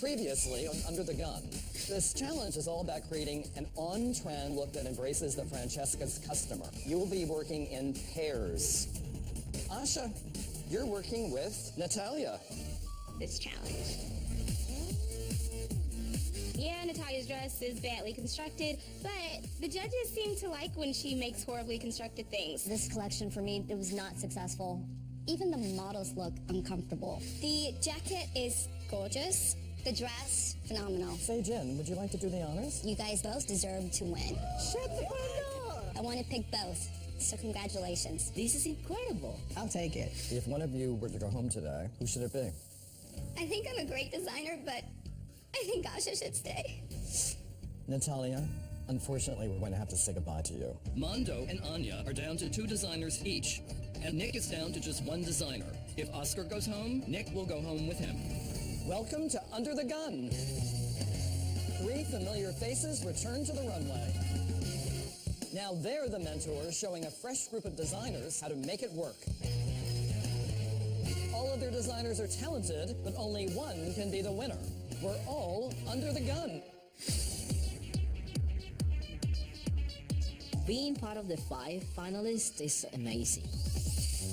Previously on Under the Gun, this challenge is all about creating an on-trend look that embraces the Francesca's customer. You will be working in pairs. Asha, you're working with Natalia. This challenge. Yeah, Natalia's dress is badly constructed, but the judges seem to like when she makes horribly constructed things. This collection for me, it was not successful. Even the models look uncomfortable. The jacket is gorgeous. The dress, phenomenal. Say, Jen, would you like to do the honors? You guys both deserve to win. Shut the front door! I want to pick both, so congratulations. This is incredible. I'll take it. If one of you were to go home today, who should it be? I think I'm a great designer, but I think Asha should stay. Natalia, unfortunately, we're going to have to say goodbye to you. Mondo and Anya are down to 2 designers each, and Nick is down to just 1 designer. If Oscar goes home, Nick will go home with him. Welcome to Under the Gun. 3 familiar faces return to the runway. Now they're the mentors showing a fresh group of designers how to make it work. All of their designers are talented, but only one can be the winner. We're all under the gun. Being part of the 5 finalists is amazing.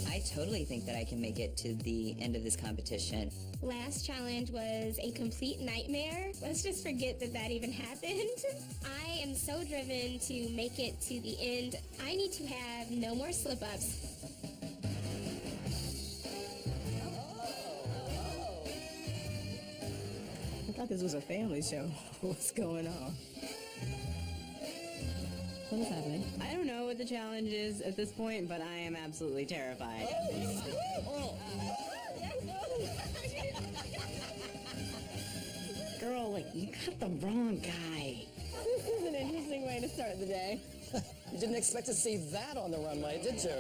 I totally think that I can make it to the end of this competition. Last challenge was a complete nightmare. Let's just forget that that even happened. I am so driven to make it to the end. I need to have no more slip-ups. I thought this was a family show. What's going on? What is happening? I don't know what the challenge is at this point, but I am absolutely terrified. Girl, like, you got the wrong guy. This is an interesting way to start the day. You didn't expect to see that on the runway, did you?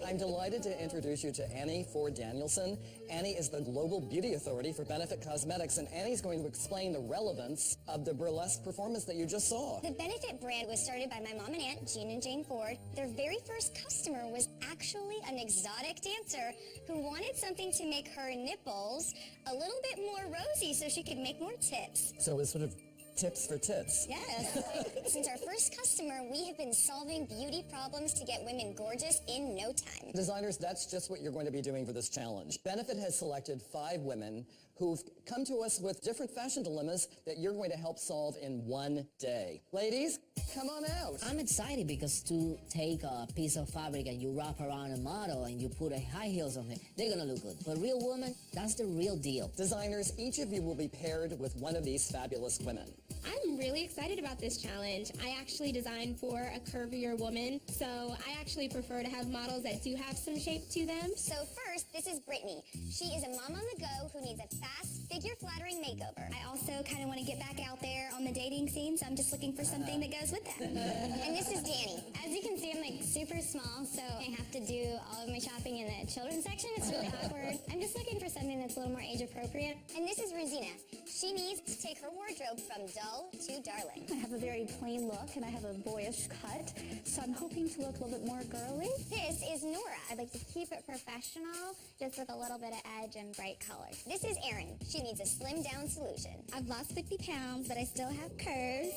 I'm delighted to introduce you to Annie Ford Danielson. Annie is the Global Beauty Authority for Benefit Cosmetics, and Annie's going to explain the relevance of the burlesque performance that you just saw. The Benefit brand was started by my mom and aunt, Jean and Jane Ford. Their very first customer was actually an exotic dancer who wanted something to make her nipples a little bit more rosy so she could make more tips. So it was sort of tips for tits. Yes. Since our first customer, we have been solving beauty problems to get women gorgeous in no time. Designers, that's just what you're going to be doing for this challenge. Benefit has selected 5 women who've come to us with different fashion dilemmas that you're going to help solve in 1 day. Ladies, come on out. I'm excited because to take a piece of fabric and you wrap around a model and you put a high heels on it, they're gonna look good. But real woman, that's the real deal. Designers, each of you will be paired with one of these fabulous women. I'm really excited about this challenge. I actually designed for a curvier woman, so I actually prefer to have models that do have some shape to them. So first, this is Brittany. She is a mom on the go who needs a fast, figure-flattering makeover. I also kind of want to get back out there on the dating scene, so I'm just looking for something that goes with that. And this is Danny. As you can see, I'm like super small, so I have to do all of my shopping in the children's section. It's really awkward. I'm just looking for something that's a little more age appropriate. And this is Rosina. She needs to take her wardrobe from dull to darling. I have a very plain look and I have a boyish cut, so I'm hoping to look a little bit more girly. This is Nora. I'd like to keep it professional, just with a little bit of edge and bright colors. This is Erin. She needs a slim down solution. I've lost 50 pounds, but I still have curves.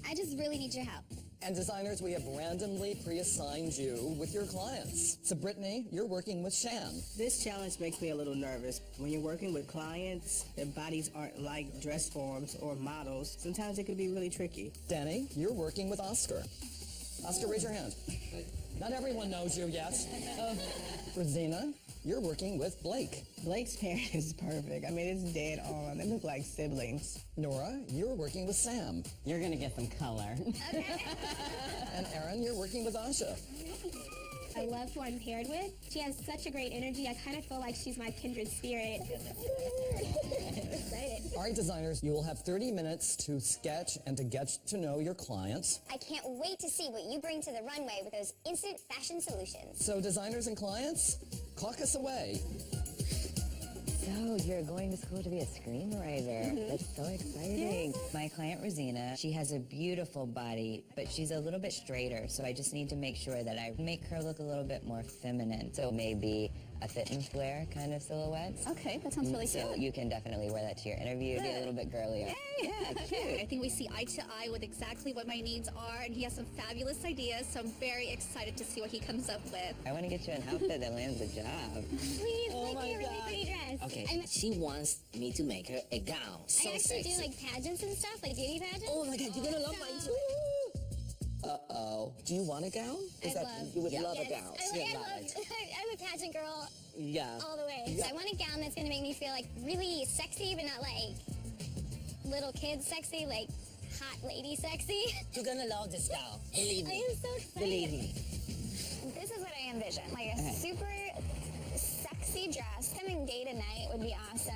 I just really need your help. And designers, we have randomly pre-assigned you with your clients. So Brittany, you're working with Shan. This challenge makes me a little nervous. When you're working with clients, their bodies aren't like dress forms or models. Sometimes it can be really tricky. Danny, you're working with Oscar. Oscar, raise your hand. Not everyone knows you yet. Rosina, you're working with Blake. Blake's hair is perfect. I mean, it's dead on. They look like siblings. Nora, you're working with Sam. You're gonna get some color. And Erin, you're working with Asha. I love who I'm paired with. She has such a great energy. I kind of feel like she's my kindred spirit. Excited. All right, designers, you will have 30 minutes to sketch and to get to know your clients. I can't wait to see what you bring to the runway with those instant fashion solutions. So designers and clients, clock us away. So you're going to school to be a screenwriter. That's so exciting. Yeah. My client Rosina, she has a beautiful body, but she's a little bit straighter. So I just need to make sure that I make her look a little bit more feminine. So maybe a fit and flare kind of silhouettes. Okay, that sounds really So cute. you can definitely wear that to your interview. Be a little bit girlier. Yeah, cute. I think we see eye to eye with exactly what my needs are, and he has some fabulous ideas, so I'm very excited to see what he comes up with. I want to get you an outfit that lands the job. Please, make me a really pretty dress. Okay, she wants me to make her a gown. So I actually sexy. do like pageants and stuff, like beauty pageants. Oh my God, you're gonna love mine too. Uh-oh. Do you want a gown? You would love a gown. I'm a pageant girl Yeah. all the way. So I want a gown that's gonna make me feel like really sexy, but not like little kid sexy, like hot lady sexy. You're gonna love this gown. Believe I me. am so excited. Believe me. This is what I envision, like a super sexy dress. Coming day to night would be awesome.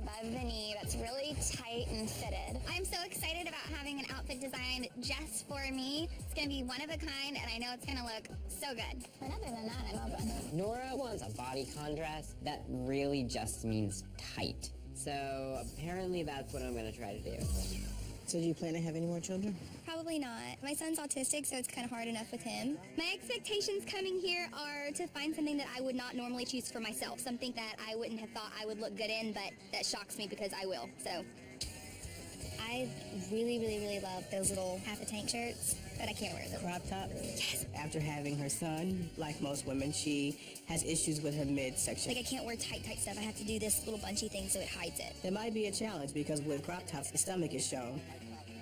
Above the knee, that's really tight and fitted. I'm so excited about having an outfit designed just for me. It's gonna be one of a kind, and I know it's gonna look so good. But other than that, I'm open. Nora wants a bodycon dress that really just means tight. So apparently that's what I'm going to try to do. So do you plan to have any more children? Probably not. My son's autistic, so it's kind of hard enough with him. My expectations coming here are to find something that I would not normally choose for myself, something that I wouldn't have thought I would look good in, but that shocks me because I will. So I really, really, really love those little half-a-tank shirts, but I can't wear them. Crop top? Yes. After having her son, like most women, she has issues with her midsection. Like I can't wear tight stuff. I have to do this little bunchy thing so it hides it. It might be a challenge because with crop tops, the stomach is shown.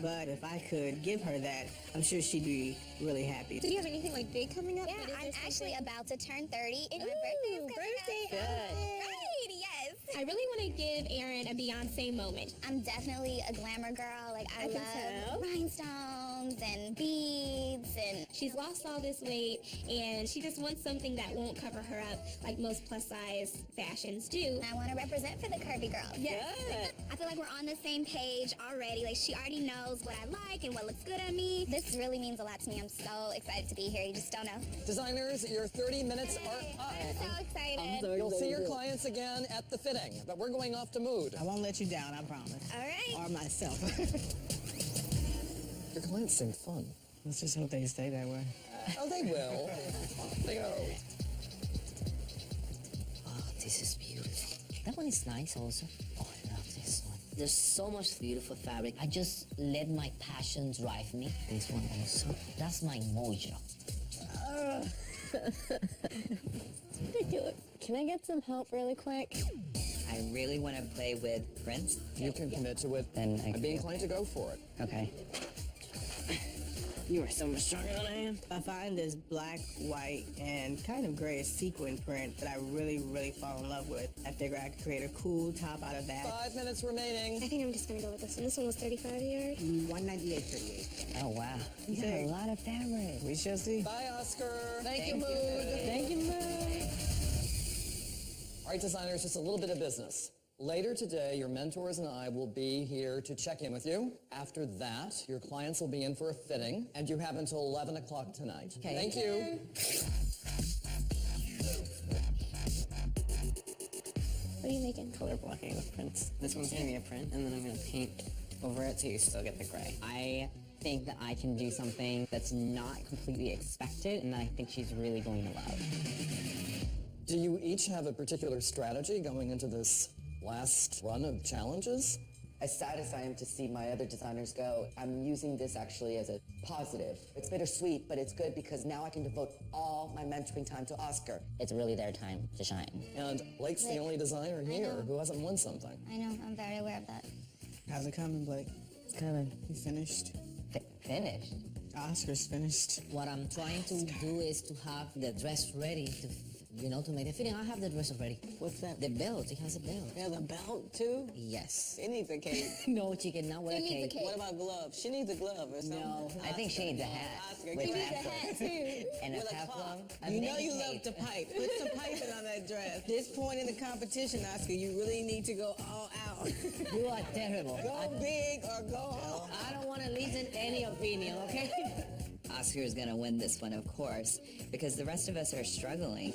But if I could give her that, I'm sure she'd be really happy. Do you have anything like big coming up? Yeah, Like, is I'm there actually something- about to turn 30, and my birthday is coming up. Good. Right, yes. I really want to give Erin a Beyonce moment. I'm definitely a glamour girl. Like I can love tell. rhinestones and beads, and She's lost all this weight, and she just wants something that won't cover her up like most plus-size fashions do. I want to represent for the curvy girl. Yes. I feel like we're on the same page already. Like she already knows what I like and what looks good on me. This really means a lot to me. I'm so excited to be here. You just don't know. Designers, your 30 minutes are up. I'm so excited. You'll see your clients again at the fitting, but we're going off to Mood. I won't let you down, I promise. All right. Or myself. Your clients seem fun. Let's just hope they stay that way. Oh, they will. They will. Oh, this is beautiful. That one is nice also. Oh, I love this one. There's so much beautiful fabric. I just let my passion drive me. This one also. That's my mojo. Ridiculous. Can I get some help really quick? I really want to play with prints. You can commit to it, Then I I'd be inclined to go for it. Okay. You are so much stronger than I am. I find this black, white, and kind of grayish sequin print that I really, really fall in love with. I figure I could create a cool top out of that. 5 minutes remaining. I think I'm just going to go with this one. This one was 35 a yard. 198.38. Oh, wow. You got a lot of fabric. We shall see. Bye, Oscar. Thank you, Mood. Thank you, Mood. All right, designers, just a little bit of business. Later today, your mentors and I will be here to check in with you. After that, your clients will be in for a fitting, and you have until 11 o'clock tonight. Okay. Thank you. What are you making? Color blocking with prints. This one's going to be a print, and then I'm going to paint over it so you still get the gray. I think that I can do something that's not completely expected, and that I think she's really going to love. Do you each have a particular strategy going into this last run of challenges? As sad as I am to see my other designers go, I'm using this actually as a positive. It's bittersweet, but it's good because now I can devote all my mentoring time to Oscar. It's really their time to shine. And Blake's the only designer here who hasn't won something. I know. I'm very aware of that. How's it coming, Blake? It's coming. You finished? Finished. Oscar's finished. What I'm trying to do is to have the dress ready to make the fitting. I have the dress already. What's that? The belt. It has a belt. Yeah, the belt, too? Yes. It needs a cape. No, chicken, not wear a cape. What about gloves? She needs a glove or something. No, I think she needs a hat. Oscar, With give me tassels. And a With a peplum. cloth. A You know big you cape. love to pipe. Put some piping on that dress. This point in the competition, Oscar, you really need to go all out. You are terrible. Go big or go home. I don't want to listen to any opinion, okay? Oscar is going to win this one, of course, because the rest of us are struggling.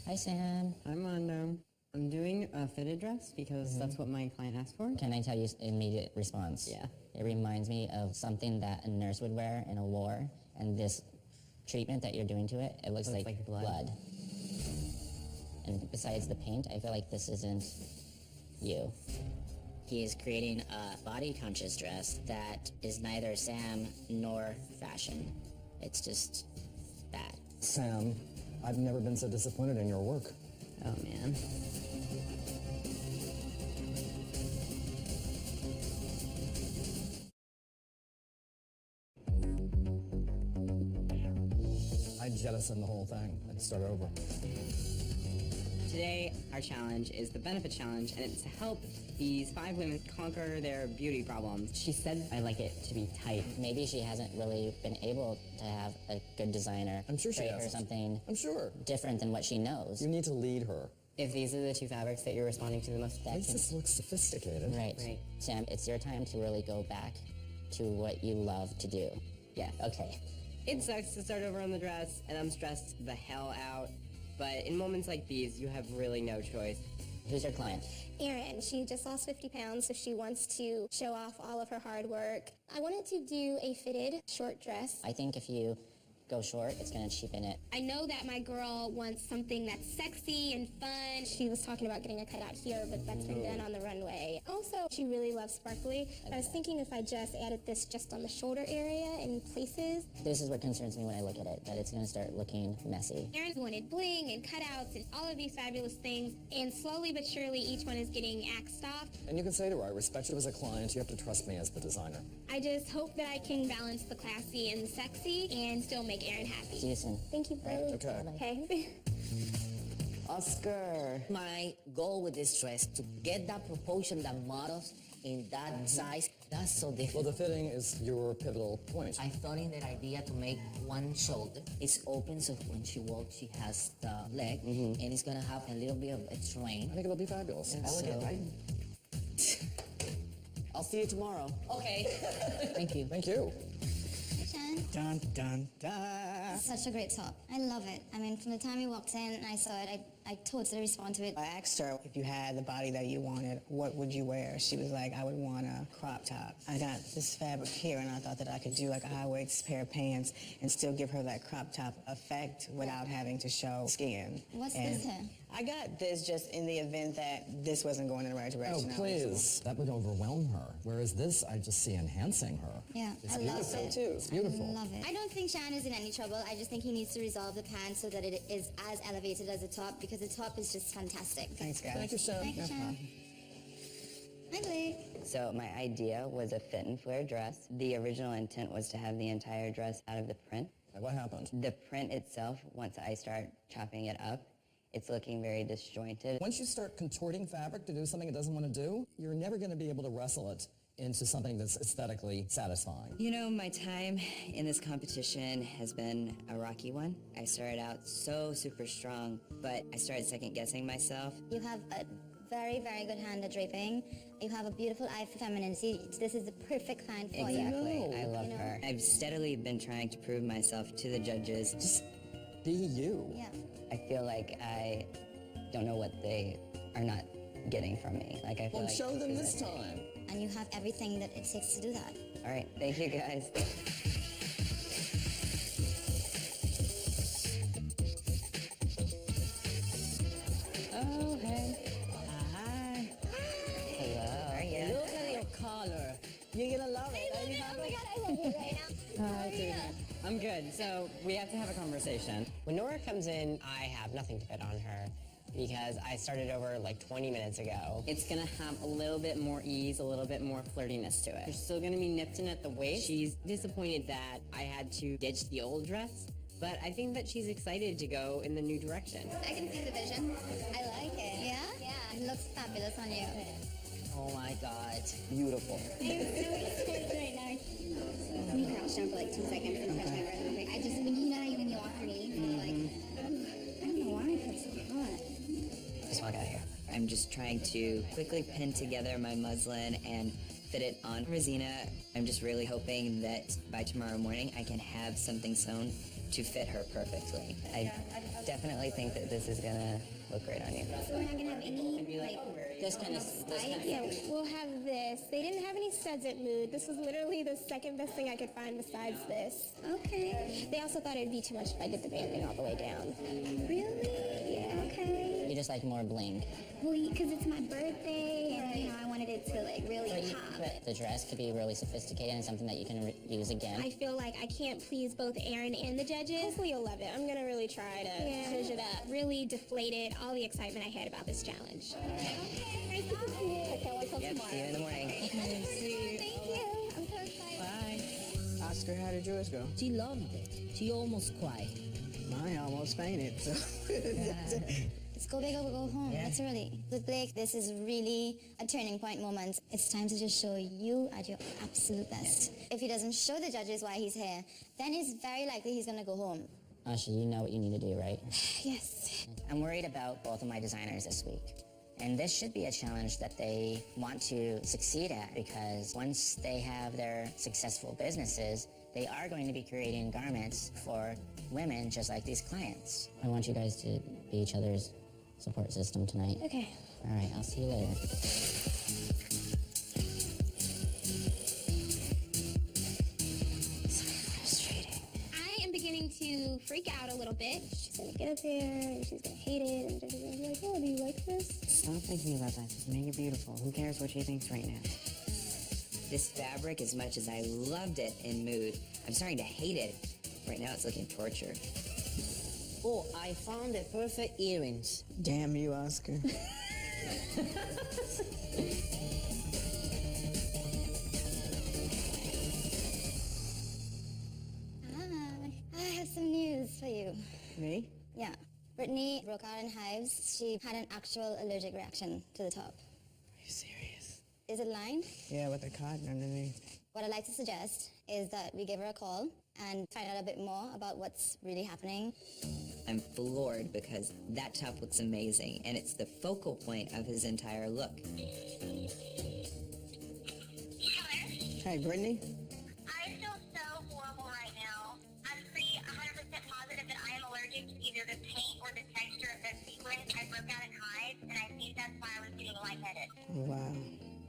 Hi, Sam. I'm on, I'm doing a fitted dress because that's what my client asked for. Can I tell you immediate response? Yeah. It reminds me of something that a nurse would wear in a war, and this treatment that you're doing to it, it looks like blood. And besides the paint, I feel like this isn't you. He is creating a body-conscious dress that is neither Sam nor fashion. It's just that. Sam, I've never been so disappointed in your work. Oh, man. I'd jettison the whole thing and start over. Today, our challenge is the benefit challenge, and it's to help these 5 women conquer their beauty problems. She said, I like it to be tight. Maybe she hasn't really been able to have a good designer I'm sure she create her hasn't. something I'm sure. different than what she knows. You need to lead her. If these are the 2 fabrics that you're responding to the most, Makes this look sophisticated. Right. Sam, it's your time to really go back to what you love to do. Yeah. Okay. It sucks to start over on the dress, and I'm stressed the hell out. But in moments like these, you have really no choice. Who's your client? Erin, she just lost 50 pounds, so she wants to show off all of her hard work. I wanted to do a fitted short dress. I think if you go short, it's going to cheapen it. I know that my girl wants something that's sexy and fun. She was talking about getting a cutout here, but that's been done on the runway. Also, she really loves sparkly. I was thinking if I just added this just on the shoulder area in places. This is what concerns me when I look at it, that it's going to start looking messy. Erin wanted bling and cutouts and all of these fabulous things, and slowly but surely each one is getting axed off. And you can say to her, I respect you as a client, you have to trust me as the designer. I just hope that I can balance the classy and the sexy and still make Erin happy. See you soon. Thank you, Bree. Okay. Okay. Oscar. My goal with this dress to get that proportion, that models in that size, that's so Well, difficult. the fitting is your pivotal point. I thought in that idea to make one shoulder, it's open so when she walks she has the leg and it's gonna have a little bit of a train. I think it'll be fabulous. I like it, right? I'll see you tomorrow. Okay. Thank you. Thank you. Shan, Dun, dun, dun. such a great top. I love it. I mean, from the time you walked in and I saw it, I totally respond to it. I asked her if you had the body that you wanted, what would you wear? She was like, I would want a crop top. I got this fabric here and I thought that I could do like a high-waist pair of pants and still give her that crop top effect without having to show skin. What's And this here? I got this just in the event that this wasn't going in the right Oh, direction. please. That would overwhelm her. Whereas this, I just see enhancing her. Yeah, It's I love beautiful, it. too. It's beautiful. I love it. I don't think Shan is in any trouble. I just think he needs to resolve the pants so that it is as elevated as the top because the top is just fantastic. Thanks, guys. Thank you, Sam. Thank you, Shan. Hi, Blake. So my idea was a fit and flare dress. The original intent was to have the entire dress out of the print. What happened? The print itself, once I start chopping it up, it's looking very disjointed. Once you start contorting fabric to do something it doesn't want to do, you're never going to be able to wrestle it into something that's aesthetically satisfying. You know, my time in this competition has been a rocky one. I started out so super strong, but I started second guessing myself. You have a very, very good hand at draping. You have a beautiful eye for femininity. This is the perfect client for you. Exactly, I love You know? her. I've steadily been trying to prove myself to the judges. Just be you. Yeah. I feel like I don't know what they are not getting from me. Like I feel Well, like show them this time. And you have everything that it takes to do that. All right, thank you guys. Oh, hey. Hi. Hello. How are you? Look at your color. You're gonna love it. Are you happy? I love you right now. I'm good. So we have to have a conversation. When Nora comes in, I have nothing to fit on her because I started over like 20 minutes ago. It's gonna have a little bit more ease, a little bit more flirtiness to it. You're still gonna be nipped in at the waist. She's disappointed that I had to ditch the old dress, but I think that she's excited to go in the new direction. I can see the vision. I like it. Yeah? Yeah. It looks fabulous on you. Oh my God. Beautiful. I'm so excited right now. Let me crouch down for like 2 seconds and touch my breath real quick. I just, when you know how when you walk for me, you're like, I don't know why I feel so hot. Just walk out of here. I'm just trying to quickly pin together my muslin and fit it on Rosina. I'm just really hoping that by tomorrow morning I can have something sewn to fit her perfectly. I definitely think that this is gonna look great on you. So we're not gonna have any, like, This kind of, Yeah, we'll have this. They didn't have any studs at Mood. This was literally the second best thing I could find besides this. Okay. They also thought it'd be too much if I did the banding all the way down. Really? Yeah, okay. You just like more bling. Well, because it's my birthday, and, you know, I wanted it to, like, really pop. But the dress could be really sophisticated and something that you can use again. I feel like I can't please both Aaron and the judges. Hopefully you'll love it. I'm gonna really try to zhuzh it up. Really deflated all the excitement I had about this challenge. Okay, nice to see you. I can't wait till tomorrow. See you in the morning. Thank you. I'm so excited. Bye. Oscar, how did yours go? She loved it. She almost cried. Mine almost fainted. So. Let's go big or go home. That's early. With Blake, this is really a turning point moment. It's time to just show you at your absolute best. If he doesn't show the judges why he's here, then it's very likely he's gonna go home. Asha, you know what you need to do, right? Yes. I'm worried about both of my designers this week. And this should be a challenge that they want to succeed at, because once they have their successful businesses, they are going to be creating garments for women just like these clients. I want you guys to be each other's support system tonight. Okay. All right, I'll see you later. I am beginning to freak out a little bit. She's gonna get up there and she's gonna hate it and she's gonna be like, oh, do you like this? Stop thinking about that. Just make it beautiful. Who cares what she thinks right now? This fabric, as much as I loved it in Mood, I'm starting to hate it. Right now it's looking torture. Oh, I found the perfect earrings. Damn you, Oscar. I have some news for you. Me? Yeah. Brittany broke out in hives. She had an actual allergic reaction to the top. Are you serious? Is it lined? Yeah, with the cotton underneath. What I'd like to suggest is that we give her a call and find out a bit more about what's really happening. I'm floored because that top looks amazing, and it's the focal point of his entire look. Hey, Brittany? I feel so horrible right now. I'm pretty 100% positive that I am allergic to either the paint or the texture of the sequins. I broke out in hives, and I think that's why I was getting lightheaded. Wow.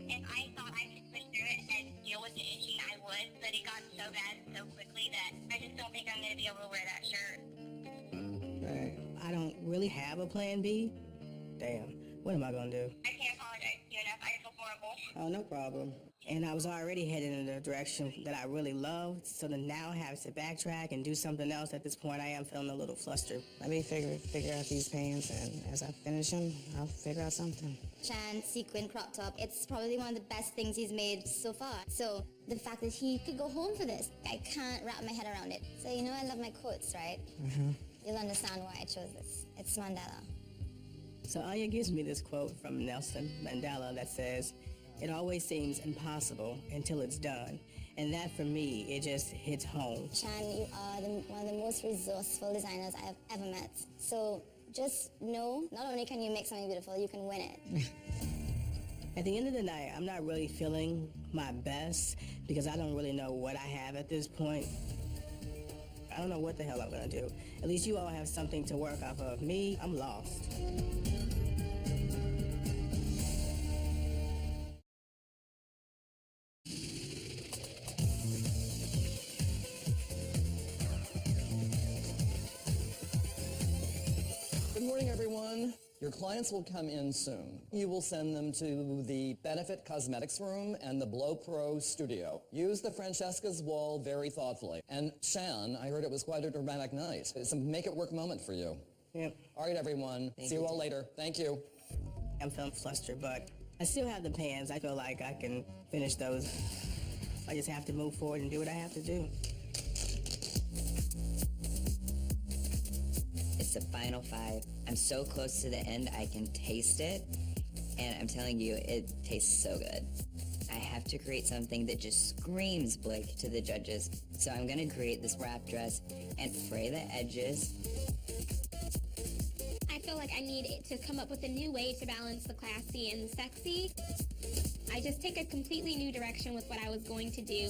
If I thought I could push through it and deal with the itching, I would, but it got so bad so quickly that I just don't think I'm going to be able to wear that shirt. Right. I don't really have a plan B. Damn. What am I gonna do? I can't apologize to you enough. I feel horrible. Oh, no problem. And I was already headed in the direction that I really loved, so to now have to backtrack and do something else at this point, I am feeling a little flustered. Let me figure out these pants, and as I finish them, I'll figure out something. Chan sequin crop top, it's probably one of the best things he's made so far. So the fact that he could go home for this, I can't wrap my head around it. So you know I love my quotes, right? Mm-hmm. You'll understand why I chose this. It's Mandela. So Anya gives me this quote from Nelson Mandela that says, "It always seems impossible until it's done." And that, for me, it just hits home. Chan, you are one of the most resourceful designers I have ever met. So just know, not only can you make something beautiful, you can win it. At the end of the night, I'm not really feeling my best because I don't really know what I have at this point. I don't know what the hell I'm gonna do. At least you all have something to work off of. Me, I'm lost. Good morning, everyone. Your clients will come in soon. You will send them to the Benefit Cosmetics Room and the Blow Pro Studio. Use the Francesca's wall very thoughtfully. And Shan, I heard it was quite a dramatic night. It's a make-it-work moment for you. Yep. All right, everyone. See you all later. Thank you. I'm feeling flustered, but I still have the pants. I feel like I can finish those. I just have to move forward and do what I have to do. It's the final 5. I'm so close to the end, I can taste it. And I'm telling you, it tastes so good. I have to create something that just screams Blake to the judges. So I'm gonna create this wrap dress and fray the edges. I feel like I need to come up with a new way to balance the classy and the sexy. I just take a completely new direction with what I was going to do.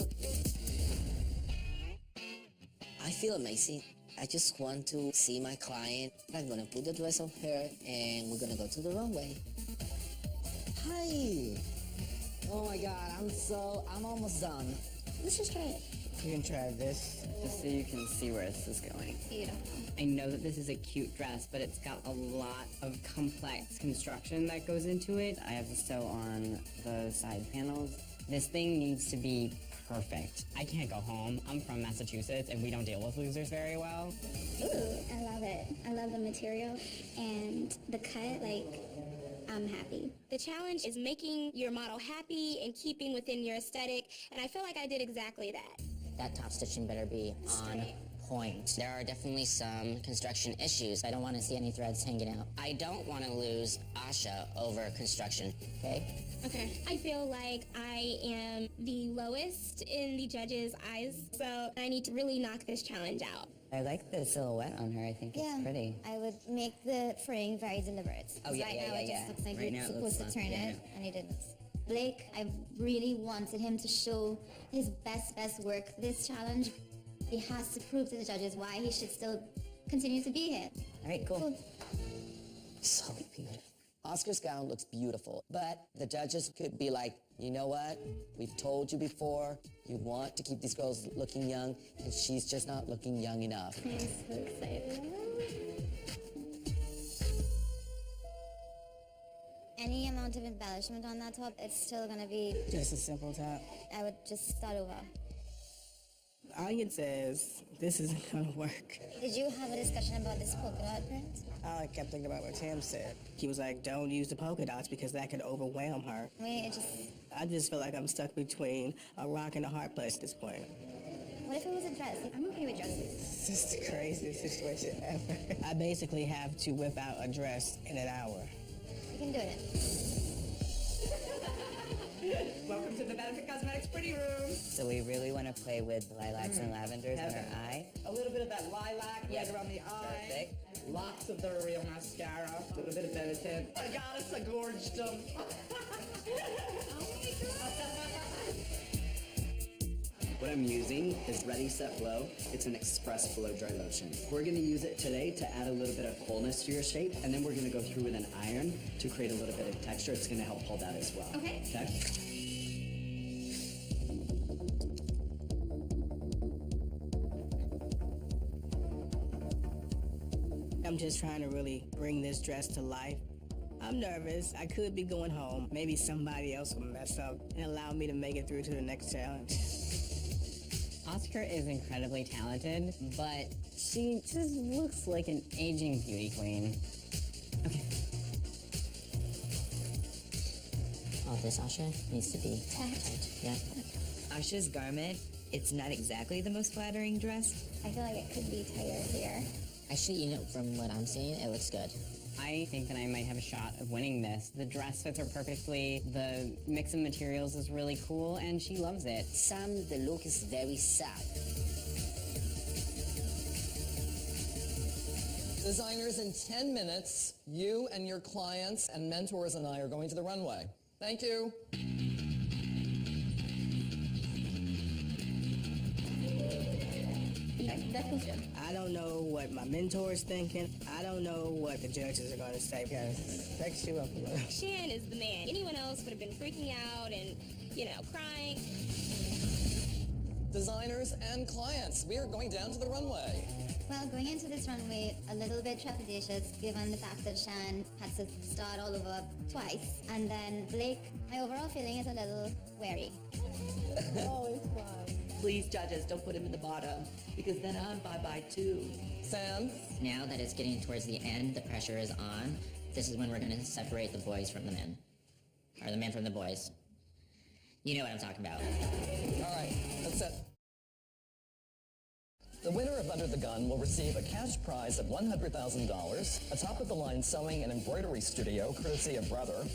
I feel amazing. I just want to see my client. I'm gonna put the dress on her and we're gonna go to the runway. Hi! Oh my god, I'm almost done. Let's just try it. You can try this. Just so you can see where this is going. Beautiful. I know that this is a cute dress, but it's got a lot of complex construction that goes into it. I have to sew on the side panels. This thing needs to be perfect. I can't go home. I'm from Massachusetts, and we don't deal with losers very well. Ooh, I love it. I love the material and the cut, like, I'm happy. The challenge is making your model happy and keeping within your aesthetic, and I feel like I did exactly that. That top stitching better be on point. There are definitely some construction issues. I don't want to see any threads hanging out. I don't want to lose Asha over construction, okay? Okay. I feel like I am the lowest in the judges' eyes, so I need to really knock this challenge out. I like the silhouette on her. I think it's pretty. I would make the fraying very deliberate. Oh, yeah, right yeah, now yeah, it just yeah. looks like Right he now was it supposed looks to turn like- it, and he didn't. Blake, I really wanted him to show his best work this challenge. He has to prove to the judges why he should still continue to be here. All right, cool. So beautiful. Oscar's gown looks beautiful, but the judges could be like, you know what? We've told you before, you want to keep these girls looking young, and she's just not looking young enough. I'm so excited. Any amount of embellishment on that top, it's still gonna be, Just a simple top. I would just start over. Onion says this isn't gonna work. Did you have a discussion about this polka dot print? I kept thinking about what Tim said. He was like, don't use the polka dots because that could overwhelm her. I mean, it just, I just feel like I'm stuck between a rock and a hard place at this point. what if it was a dress? I'm okay with dresses. This is the craziest situation ever. I basically have to whip out a dress in an hour. You can do it. Welcome to the Benefit Cosmetics Pretty Room. So we really want to play with lilacs and lavenders on her eye. A little bit of that lilac right around the eye. Perfect. Lots of the real mascara. A little bit of Benefit. I got us a gorged them. What I'm using is Ready Set Blow. It's an express blow dry lotion. We're gonna use it today to add a little bit of fullness to your shape, and then we're gonna go through with an iron to create a little bit of texture. It's gonna help hold that as well. Okay. I'm just trying to really bring this dress to life. I'm nervous. I could be going home. Maybe somebody else will mess up and allow me to make it through to the next challenge. Oscar is incredibly talented, but she just looks like an aging beauty queen. Okay. Oh, this Asha needs to be tight. Yeah. Asha's garment, it's not exactly the most flattering dress. I feel like it could be tighter here. Actually, you know, from what I'm seeing, it looks good. I think that I might have a shot of winning this. The dress fits her perfectly, the mix of materials is really cool, and she loves it. Sam, the look is very sad. Designers, in 10 minutes, you and your clients and mentors and I are going to the runway. Thank you. That feels good. I don't know what my mentor's thinking. I don't know what the judges are going to say because it sex you up a little. Shan is the man. Anyone else would have been freaking out and, crying. Designers and clients, we are going down to the runway. Well, going into this runway, a little bit trepidatious given the fact that Shan had to start all over twice. And then Blake, my overall feeling is a little wary. Oh, it's fine. Please, judges, don't put him in the bottom, because then I'm bye-bye too. Sam? Now that it's getting towards the end, the pressure is on. This is when we're going to separate the boys from the men. Or the men from the boys. You know what I'm talking about. All right, that's it. The winner of Under the Gun will receive a cash prize of $100,000, a top-of-the-line sewing and embroidery studio, courtesy of Brother,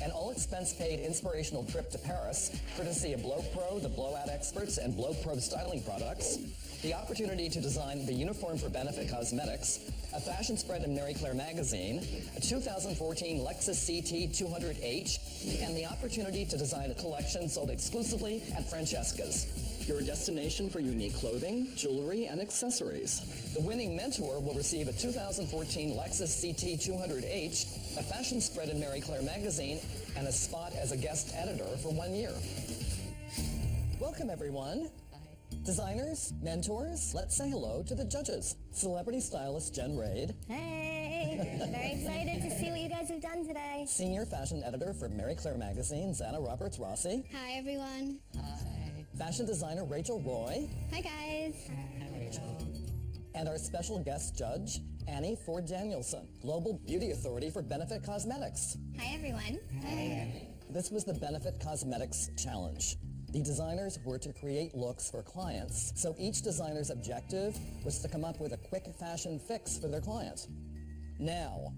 an all-expense-paid inspirational trip to Paris, courtesy of Blow Pro, the blowout experts, and Blow Pro styling products, the opportunity to design the uniform for Benefit Cosmetics, a fashion spread in Marie Claire magazine, a 2014 Lexus CT 200H, and the opportunity to design a collection sold exclusively at Francesca's, your destination for unique clothing, jewelry, and accessories. The winning mentor will receive a 2014 Lexus CT 200H, a fashion spread in Marie Claire magazine, and a spot as a guest editor for 1 year. Welcome, everyone. Designers, mentors, let's say hello to the judges. Celebrity stylist Jen Raid. Hey, very excited to see what you guys have done today. Senior fashion editor for Marie Claire magazine, Zanna Roberts-Rossi. Hi, everyone. Fashion designer Rachel Roy. Hi, guys. Hi, Rachel. And our special guest judge, Annie Ford Danielson, Global Beauty Authority for Benefit Cosmetics. Hi, everyone. Hi. This was the Benefit Cosmetics Challenge. The designers were to create looks for clients, so each designer's objective was to come up with a quick fashion fix for their client. Now,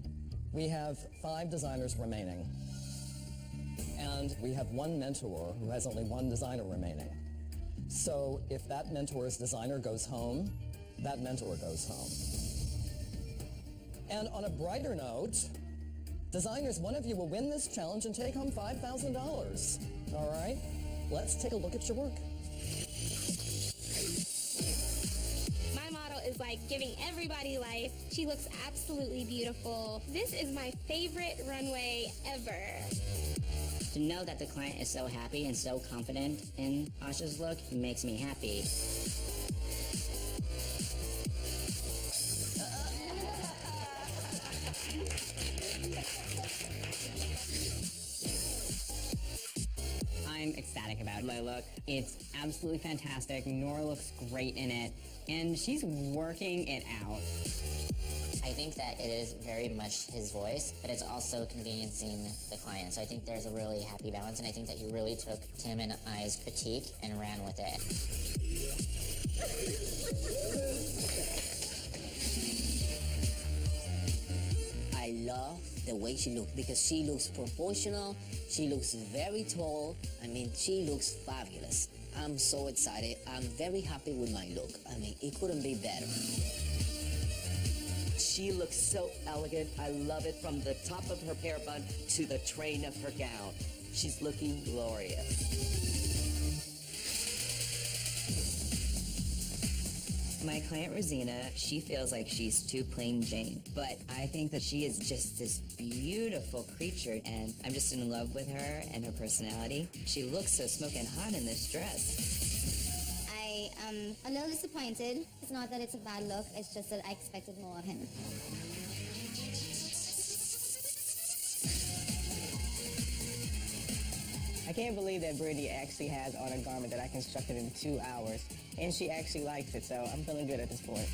we have 5 designers remaining, and we have one mentor who has only one designer remaining. So if that mentor's designer goes home, that mentor goes home. And on a brighter note, designers, one of you will win this challenge and take home $5,000. All right? Let's take a look at your work. My model is like giving everybody life. She looks absolutely beautiful. This is my favorite runway ever. To know that the client is so happy and so confident in Asha's look makes me happy. I'm ecstatic about my look. It's absolutely fantastic. Nora looks great in it, and she's working it out. I think that it is very much his voice, but it's also conveniencing the client. So I think there's a really happy balance, and I think that he really took Tim and I's critique and ran with it. I love the way she looks because she looks proportional. She looks very tall. I mean, she looks fabulous. I'm so excited. I'm very happy with my look. I mean, it couldn't be better. She looks so elegant. I love it from the top of her hair bun to the train of her gown. She's looking glorious. My client Rosina, she feels like she's too plain Jane, but I think that she is just this beautiful creature, and I'm just in love with her and her personality. She looks so smoking hot in this dress. I am a little disappointed. It's not that it's a bad look, it's just that I expected more of him. I can't believe that Brittany actually has on a garment that I constructed in 2 hours, and she actually likes it, so I'm feeling good at this point.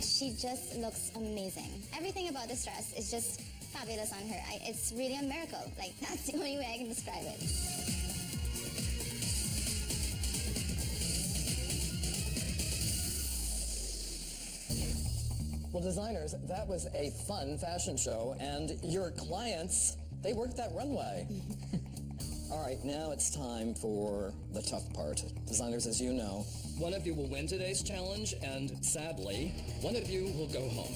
She just looks amazing. Everything about this dress is just fabulous on her. It's really a miracle. Like, that's the only way I can describe it. Well, designers, that was a fun fashion show, and your clients, they worked that runway. All right, now it's time for the tough part. Designers, as you know, one of you will win today's challenge, and sadly, one of you will go home.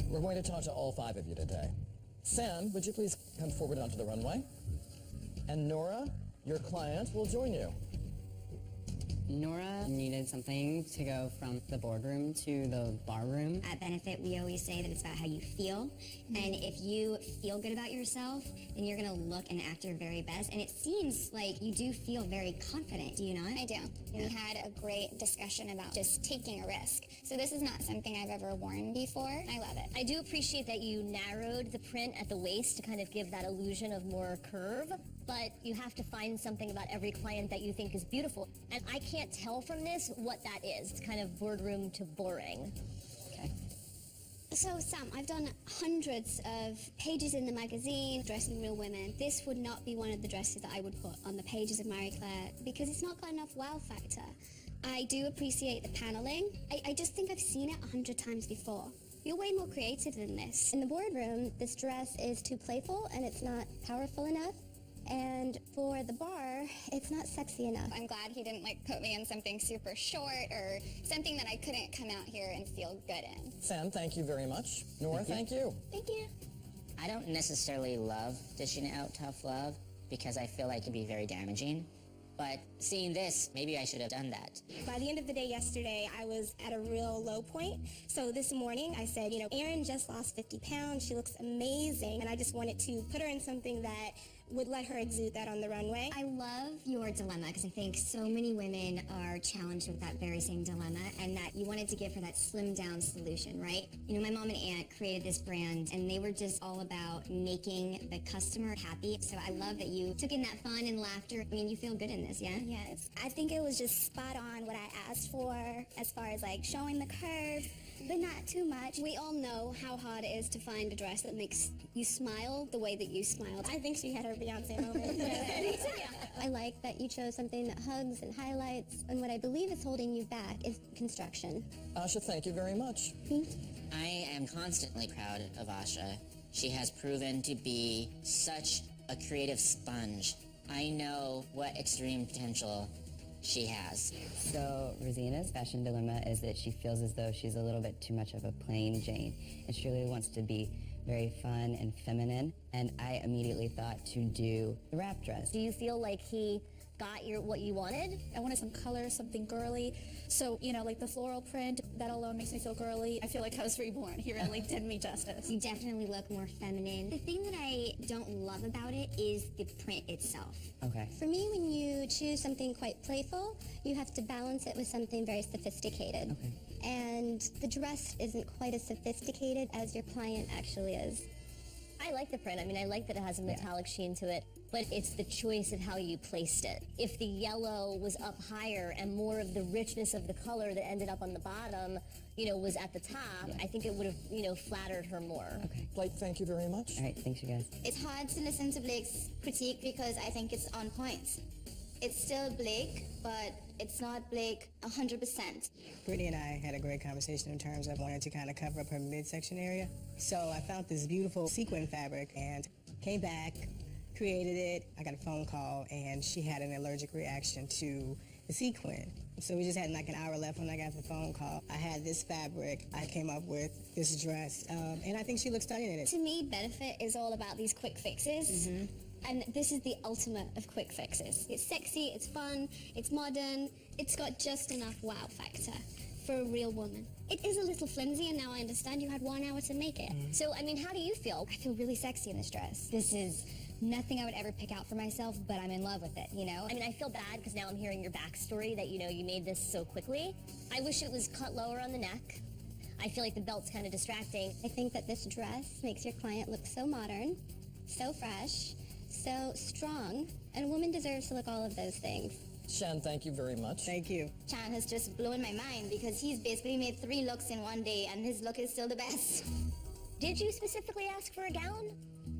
We're going to talk to all 5 of you today. Sam, would you please come forward onto the runway? And Nora, your client, will join you. Nora needed something to go from the boardroom to the bar room. At Benefit, we always say that it's about how you feel. And if you feel good about yourself, then you're going to look and act your very best. And it seems like you do feel very confident, do you not? I do. We had a great discussion about just taking a risk. So this is not something I've ever worn before. I love it. I do appreciate that you narrowed the print at the waist to kind of give that illusion of more curve, but you have to find something about every client that you think is beautiful. And I can't tell from this what that is. It's kind of boardroom to boring. Okay. So Sam, I've done hundreds of pages in the magazine dressing real women. This would not be one of the dresses that I would put on the pages of Marie Claire because it's not got enough wow factor. I do appreciate the paneling. I just think I've seen it 100 times before. You're way more creative than this. In the boardroom, this dress is too playful and it's not powerful enough. And for the bar, it's not sexy enough. I'm glad he didn't put me in something super short or something that I couldn't come out here and feel good in. Sam, thank you very much. Nora, thank you. Thank you. I don't necessarily love dishing out tough love because I feel like it can be very damaging. But seeing this, maybe I should have done that. By the end of the day yesterday, I was at a real low point. So this morning, I said, Erin just lost 50 pounds. She looks amazing. And I just wanted to put her in something that would let her exude that on the runway. I love your dilemma because I think so many women are challenged with that very same dilemma, and that you wanted to give her that slim down solution, right? My mom and aunt created this brand and they were just all about making the customer happy. So I love that you took in that fun and laughter. You feel good in this, yeah? Yes. I think it was just spot on what I asked for as far as showing the curve, but not too much. We all know how hard it is to find a dress that makes you smile the way that you smiled. I think she had her Beyonce moment. I like that you chose something that hugs and highlights, and what I believe is holding you back is construction. Asha, thank you very much. I am constantly proud of Asha. She has proven to be such a creative sponge. I know what extreme potential she has. So Rosina's fashion dilemma is that she feels as though she's a little bit too much of a plain Jane, and she really wants to be very fun and feminine, and I immediately thought to do the wrap dress. Do you feel like he got what you wanted? I wanted some color, something girly. So, the floral print, that alone makes me feel girly. I feel like I was reborn. He really did me justice. You definitely look more feminine. The thing that I don't love about it is the print itself. Okay. For me, when you choose something quite playful, you have to balance it with something very sophisticated. Okay. And the dress isn't quite as sophisticated as your client actually is. I like the print. I like that it has a metallic sheen to it, but it's the choice of how you placed it. If the yellow was up higher and more of the richness of the color that ended up on the bottom, was at the top, I think it would have, flattered her more. Okay. Blake, thank you very much. All right, thanks you guys. It's hard to listen to Blake's critique because I think it's on point. It's still Blake, but it's not Blake 100%. Brittany and I had a great conversation in terms of wanting to kind of cover up her midsection area. So I found this beautiful sequin fabric and came back, created it. I got a phone call and she had an allergic reaction to the sequin. So we just had an hour left when I got the phone call. I had this fabric. I came up with this dress, and I think she looks stunning in it. To me, Benefit is all about these quick fixes. And this is the ultimate of quick fixes. It's sexy, it's fun, it's modern, it's got just enough wow factor for a real woman. It is a little flimsy, and now I understand you had 1 hour to make it. So, how do you feel? I feel really sexy in this dress. This is nothing I would ever pick out for myself, but I'm in love with it, I feel bad because now I'm hearing your backstory that, you made this so quickly. I wish it was cut lower on the neck. I feel like the belt's kind of distracting. I think that this dress makes your client look so modern, so fresh, so strong, and a woman deserves to look all of those things. Shan, thank you very much. Thank you. Chan has just blown my mind because he's basically made 3 looks in one day and his look is still the best. Did you specifically ask for a gown?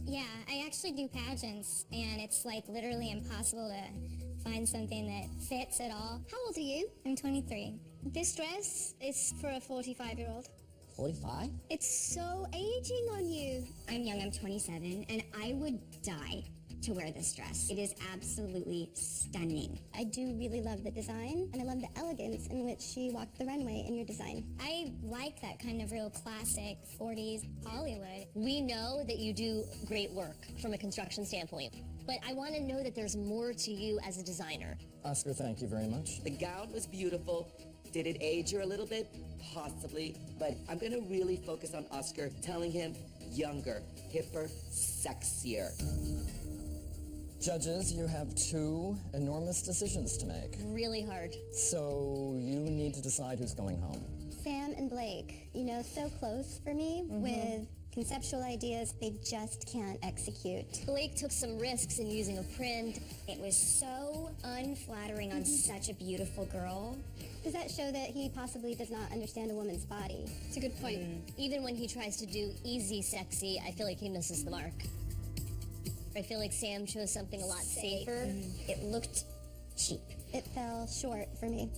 Yeah, I actually do pageants and it's literally impossible to find something that fits at all. How old are you? I'm 23. This dress is for a 45-year-old. 45? It's so aging on you. I'm young, I'm 27, and I would die to wear this dress. It is absolutely stunning. I do really love the design, and I love the elegance in which she walked the runway in your design. I like that kind of real classic 40s Hollywood. We know that you do great work from a construction standpoint, but I want to know that there's more to you as a designer. Oscar, thank you very much. The gown was beautiful. Did it age her a little bit? Possibly. But I'm going to really focus on Oscar, telling him younger, hipper, sexier. Judges, you have 2 enormous decisions to make. Really hard. So you need to decide who's going home. Sam and Blake, so close for me with conceptual ideas they just can't execute. Blake took some risks in using a print. It was so unflattering on such a beautiful girl. Does that show that he possibly does not understand a woman's body? It's a good point. Even when he tries to do easy sexy, I feel like he misses the mark. I feel like Sam chose something a lot safer. It looked cheap. It fell short for me.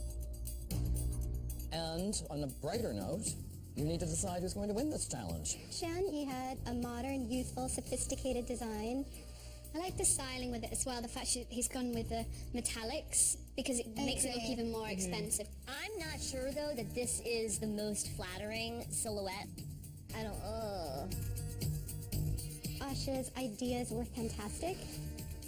And on a brighter note, you need to decide who's going to win this challenge. Shan, he had a modern, youthful, sophisticated design, I like the styling with it as well, the fact he's gone with the metallics, because it makes it look even more expensive. I'm not sure, though, that this is the most flattering silhouette. I don't, Asha's ideas were fantastic.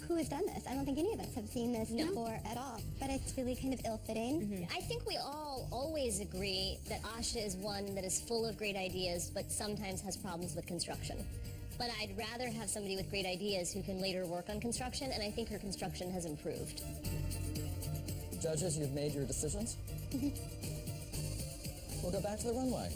Who has done this? I don't think any of us have seen this before at all, but it's really kind of ill-fitting. I think we all always agree that Asha is one that is full of great ideas, but sometimes has problems with construction. But I'd rather have somebody with great ideas who can later work on construction, and I think her construction has improved. Judges, you've made your decisions? We'll go back to the runway.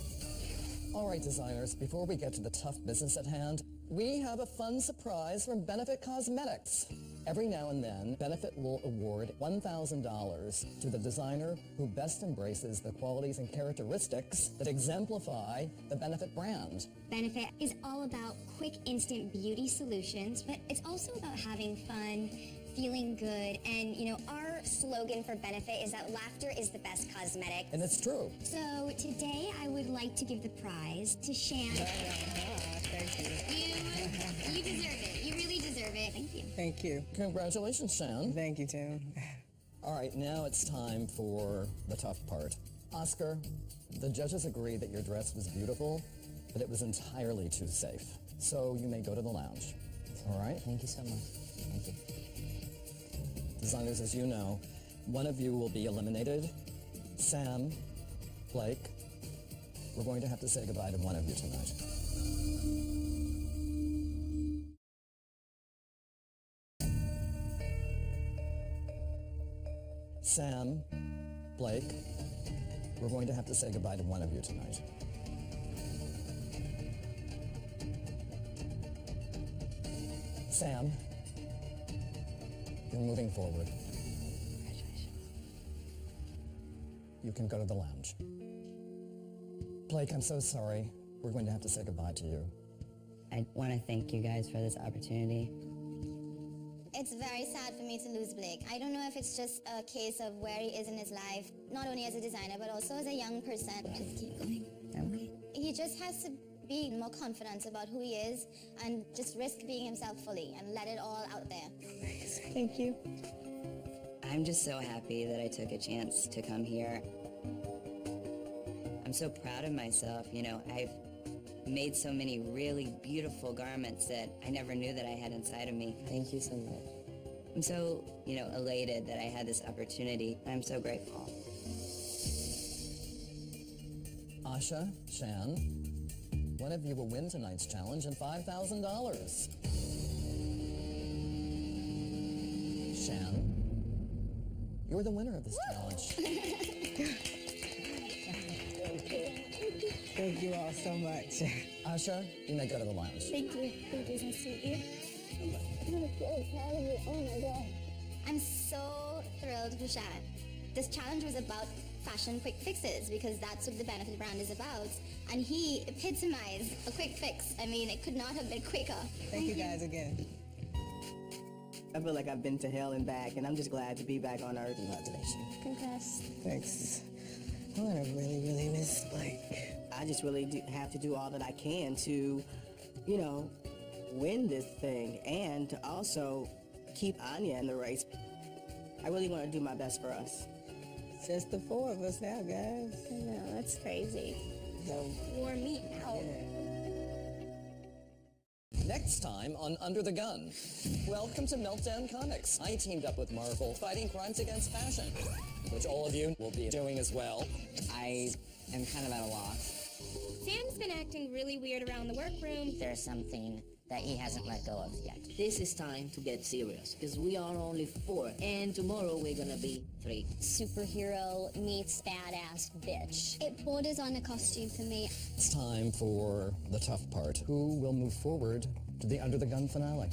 All right, designers, before we get to the tough business at hand, we have a fun surprise from Benefit Cosmetics. Every now and then, Benefit will award $1,000 to the designer who best embraces the qualities and characteristics that exemplify the Benefit brand. Benefit is all about quick, instant beauty solutions, but it's also about having fun, feeling good, and, you know, our slogan for Benefit is that laughter is the best cosmetic. And it's true. So today I would like to give the prize to Shan. Thank you. You deserve it. You really deserve it. Thank you. Thank you. Congratulations, Shan. Thank you, Tim. All right, now it's time for the tough part. Oscar, the judges agree that your dress was beautiful, but it was entirely too safe. So you may go to the lounge. All right? Thank you so much. Thank you. Designers, as you know, one of you will be eliminated. Sam, Blake, we're going to have to say goodbye to one of you tonight. Sam, Blake, we're going to have to say goodbye to one of you tonight. Sam, you're moving forward. You can go to the lounge. Blake, I'm so sorry. We're going to have to say goodbye to you. I want to thank you guys for this opportunity. It's very sad for me to lose Blake. I don't know if it's just a case of where he is in his life, not only as a designer, but also as a young person. Just keep going. Okay. He just has to be more confident about who he is and just risk being himself fully and let it all out there. Thank you. I'm just so happy that I took a chance to come here. I'm so proud of myself. You know, I've made so many really beautiful garments that I never knew that I had inside of me. Thank you so much. I'm so, elated that I had this opportunity. I'm so grateful. Asha, Shan, one of you will win tonight's challenge and $5,000. Shan, you're the winner of this challenge. Thank you all so much. Asha, you may go to the lounge. Thank you. Thank you. Nice to meet you. I'm so proud of you. Oh my God. I'm so thrilled for Shan. This challenge was about fashion quick fixes because that's what the Benefit brand is about. And he epitomized a quick fix. I mean, it could not have been quicker. Thank you guys again. I feel like I've been to hell and back, and I'm just glad to be back on Earth. Congratulations. Congrats. Thanks. I'm gonna really, really miss Blake. I just really have to do all that I can to, win this thing and to also keep Anya in the race. I really want to do my best for us. It's just the four of us now, guys. I know, that's crazy. So, More meat now. Next time on Under the Gun, welcome to Meltdown Comics. I teamed up with Marvel fighting crimes against fashion, which all of you will be doing as well. I am kind of at a loss. Sam's been acting really weird around the workroom. There's something that he hasn't let go of yet. This is time to get serious because we are only 4 and tomorrow we're gonna be 3. Superhero meets badass bitch. It borders on a costume for me. It's time for the tough part. Who will move forward to the Under the Gun finale?